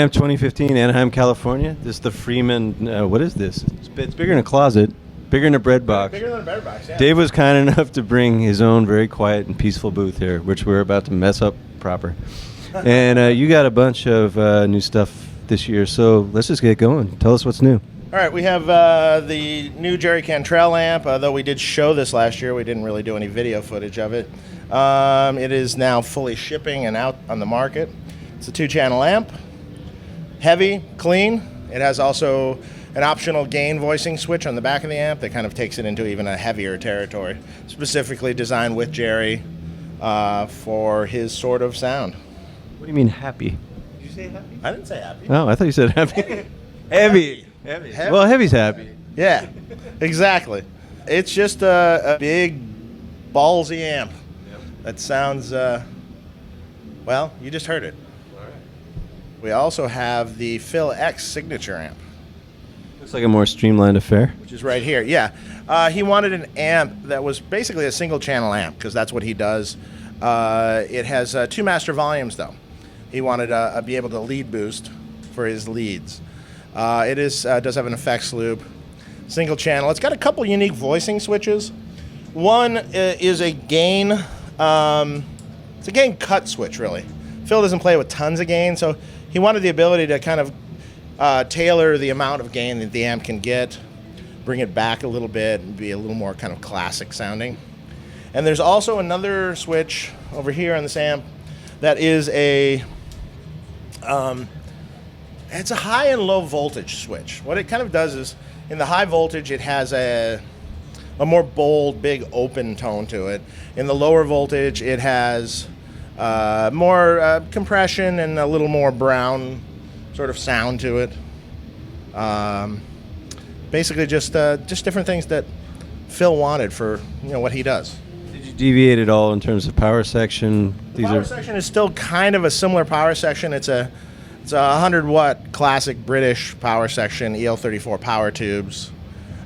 NAMM 2015, Anaheim, California. This is the Friedman. What is this? It's bigger than a closet, bigger than a bread box. Bigger than a bread box, yeah. Dave was kind enough to bring his own very quiet and peaceful booth here, which we're about to mess up proper. And you got a bunch of new stuff this year, so let's just get going. Tell us what's new. All right, we have the new Jerry Cantrell amp. Though we did show this last year, we didn't really do any video footage of it. It is now fully shipping and out on the market. It's a 2-channel amp, heavy, clean. It has also an optional gain voicing switch on the back of the amp that kind of takes it into even a heavier territory, specifically designed with Jerry for his sort of sound. What do you mean happy? Did you say happy? I didn't say happy. Oh, I thought you said happy. Heavy. Well, heavy's happy. Yeah, exactly. It's just a big, ballsy amp. Yep. That sounds, well, you just heard it. All right. We also have the Phil X signature amp. Looks like a more streamlined affair. Which is right here, yeah. He wanted an amp that was basically a single channel amp, because that's what he does. It has 2 master volumes, though. He wanted to be able to lead boost for his leads. It does have an effects loop, single channel. It's got a couple unique voicing switches. One is a gain, it's a gain cut switch, really. Phil doesn't play with tons of gain, so he wanted the ability to kind of tailor the amount of gain that the amp can get, bring it back a little bit, and be a little more kind of classic sounding. And there's also another switch over here on this amp that is it's a high and low voltage switch. What it kind of does is, in the high voltage, it has a more bold, big, open tone to it. In the lower voltage, it has more compression and a little more brown sort of sound to it. Basically, just different things that Phil wanted for what he does. Did you deviate at all in terms of power section? The power section is still kind of a similar power section. It's a 100-watt classic British power section, EL34 power tubes.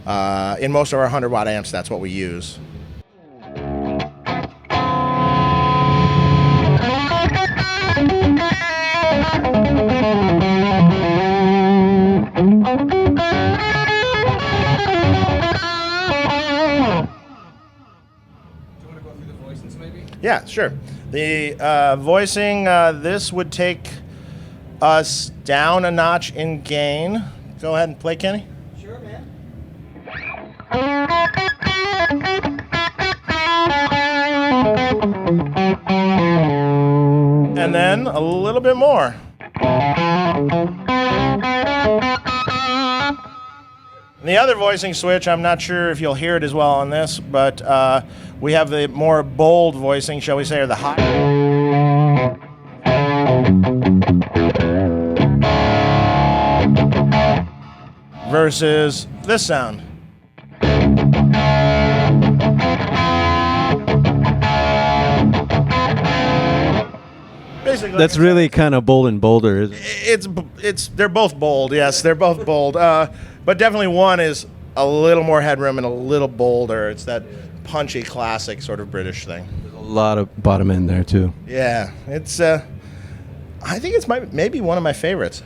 In most of our 100-watt amps, that's what we use. Yeah, sure. The voicing, this would take us down a notch in gain. Go ahead and play, Kenny. Sure, man. And then a little bit more. The other voicing switch, I'm not sure if you'll hear it as well on this, but we have the more bold voicing, shall we say, or the high. Versus this sound. Basically, that's really kind of bold and bolder, isn't it? It's they're both bold. Yes, they're both bold. But definitely one is a little more headroom and a little bolder. It's that punchy, classic sort of British thing. There's a lot of bottom end there too. Yeah, it's. I think it's maybe one of my favorites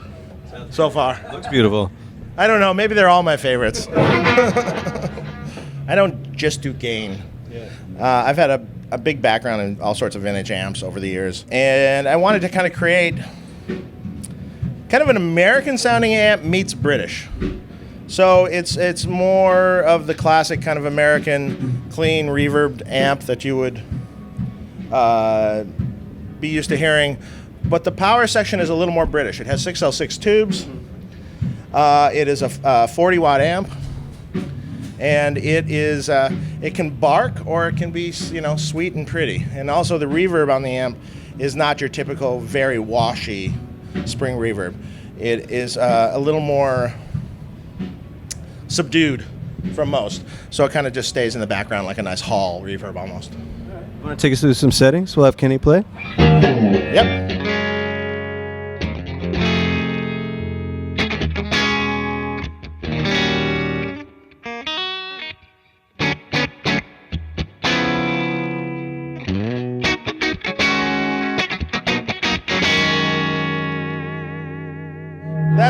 so far. Looks beautiful. I don't know. Maybe they're all my favorites. I don't just do gain. Yeah. I've had a big background in all sorts of vintage amps over the years, and I wanted to kind of create kind of an American-sounding amp meets British. So it's more of the classic kind of American clean reverbed amp that you would be used to hearing, but the power section is a little more British. It has 6L6 tubes. It is a 40-watt amp, and it can bark or it can be sweet and pretty. And also the reverb on the amp is not your typical very washy spring reverb. It is a little more subdued from most, so it kind of just stays in the background like a nice hall reverb almost. You want to take us through some settings? We'll have Kenny play. Yep.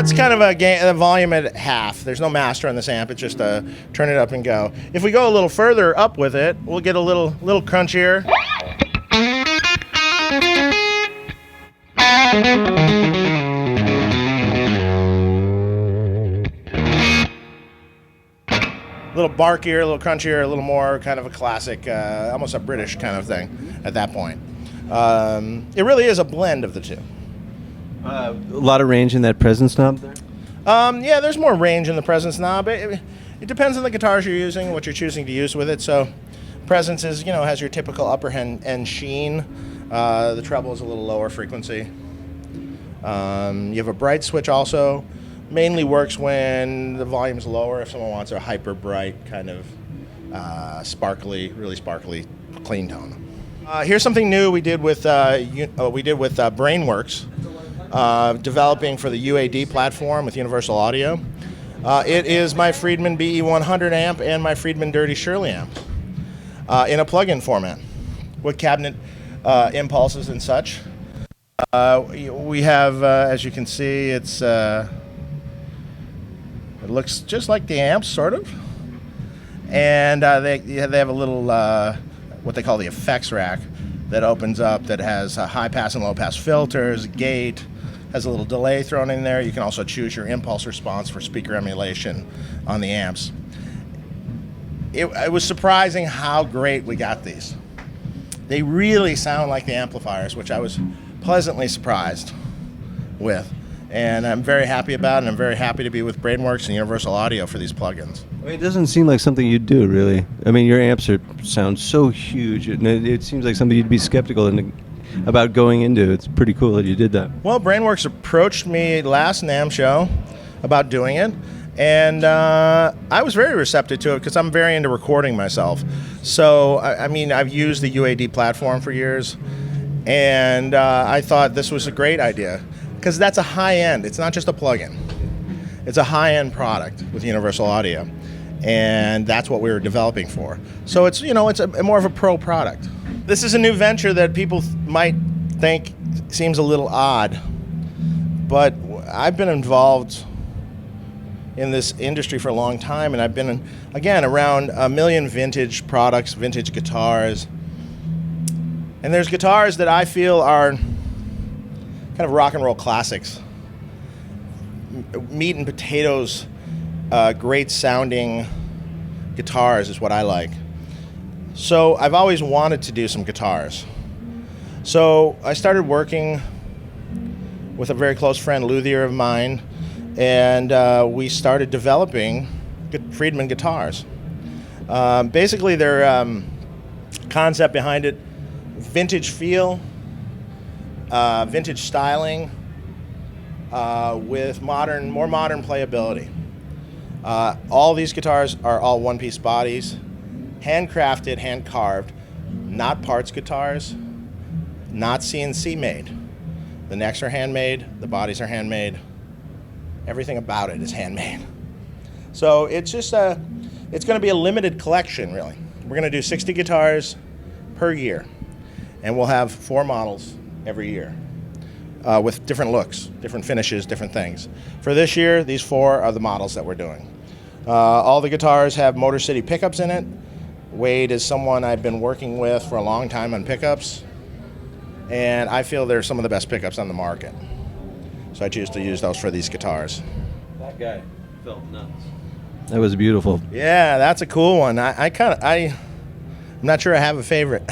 that's kind of a volume at half. There's no master on this amp. It's just turn it up and go. If we go a little further up with it, we'll get a little crunchier. A little barkier, a little crunchier, a little more kind of a classic, almost a British kind of thing at that point. It really is a blend of the two. A lot of range in that presence knob there? Yeah, there's more range in the presence knob. It depends on the guitars you're using, what you're choosing to use with it. So presence is, has your typical upper end sheen. The treble is a little lower frequency. You have a bright switch also. Mainly works when the volume's lower, if someone wants a hyper bright kind of really sparkly clean tone. Here's something new we did with Brainworks, developing for the UAD platform with Universal Audio. It is my Friedman BE100 amp and my Friedman Dirty Shirley amp in a plug-in format with cabinet impulses and such. We have, as you can see, it looks just like the amps, sort of. And they have a little, what they call the effects rack that opens up that has high pass and low pass filters, gate, has a little delay thrown in there. You can also choose your impulse response for speaker emulation on the amps. It was surprising how great we got these. They really sound like the amplifiers, which I was pleasantly surprised with. And I'm very happy about it, and I'm very happy to be with Brainworks and Universal Audio for these plugins. I mean, it doesn't seem like something you'd do, really. I mean, your amps sound so huge, and it seems like something you'd be skeptical about going into. It's pretty cool that you did that. Well, Brainworks approached me last NAMM show about doing it, and I was very receptive to it because I'm very into recording myself. So, I mean, I've used the UAD platform for years, and I thought this was a great idea. Because that's a high-end. It's not just a plug-in. It's a high-end product with Universal Audio, and that's what we were developing for. So it's more of a pro product. This is a new venture that people might think seems a little odd, but I've been involved in this industry for a long time, and I've been around a million vintage products, vintage guitars, and there's guitars that I feel are kind of rock and roll classics, meat and potatoes, great sounding guitars is what I like. So I've always wanted to do some guitars. So I started working with a very close friend, luthier of mine, and we started developing Friedman guitars. Basically, their concept behind it, vintage feel, vintage styling with more modern playability. All these guitars are all one-piece bodies, handcrafted, hand-carved, not parts guitars, not CNC made. The necks are handmade, the bodies are handmade, everything about it is handmade. So it's just it's going to be a limited collection, really. We're going to do 60 guitars per year, and we'll have 4 models every year with different looks, different finishes, different things. For this year, these 4 are the models that we're doing. All the guitars have Motor City pickups in it. Wade is someone I've been working with for a long time on pickups, and I feel they're some of the best pickups on the market. So I choose to use those for these guitars. That guy felt nuts. That was beautiful. Yeah, that's a cool one. I'm not sure I have a favorite.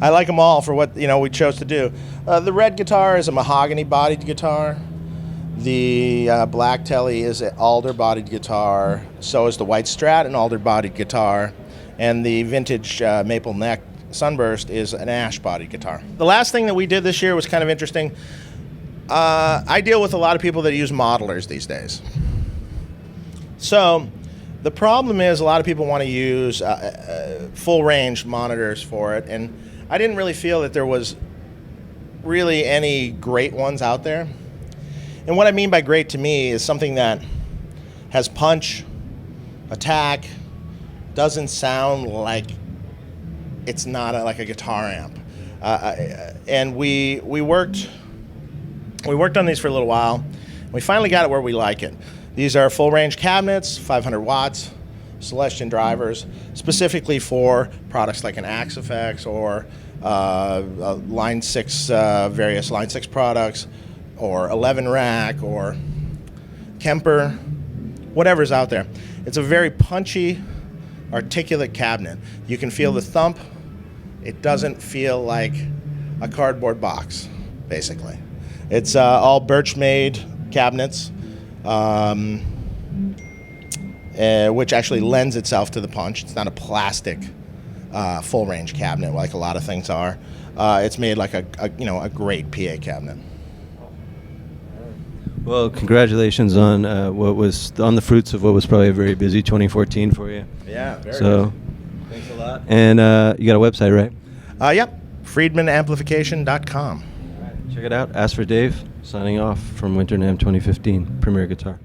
I like them all for what we chose to do. The red guitar is a mahogany-bodied guitar. The black telly is an alder-bodied guitar. So is the white Strat, an alder-bodied guitar. And the vintage maple neck Sunburst is an ash-bodied guitar. The last thing that we did this year was kind of interesting. I deal with a lot of people that use modelers these days. So the problem is a lot of people want to use full-range monitors for it, and I didn't really feel that there was really any great ones out there. And what I mean by great to me is something that has punch, attack, doesn't sound like it's not like a guitar amp. And we worked on these for a little while, We finally got it where we like it. These are full range cabinets, 500 watts, Celestion drivers, specifically for products like an Axe Effects or Line 6, various Line 6 products, or 11 rack, or Kemper, whatever's out there. It's a very punchy, articulate cabinet. You can feel the thump. It doesn't feel like a cardboard box, basically. It's all birch-made cabinets, which actually lends itself to the punch. It's not a plastic full-range cabinet like a lot of things are. It's made like a great PA cabinet. Well, congratulations on the fruits of what was probably a very busy 2014 for you. Yeah, very so busy. Thanks a lot. And you got a website, right? Yep, FriedmanAmplification.com. Check it out. Ask for Dave. Signing off from Winter NAMM 2015 Premier Guitar.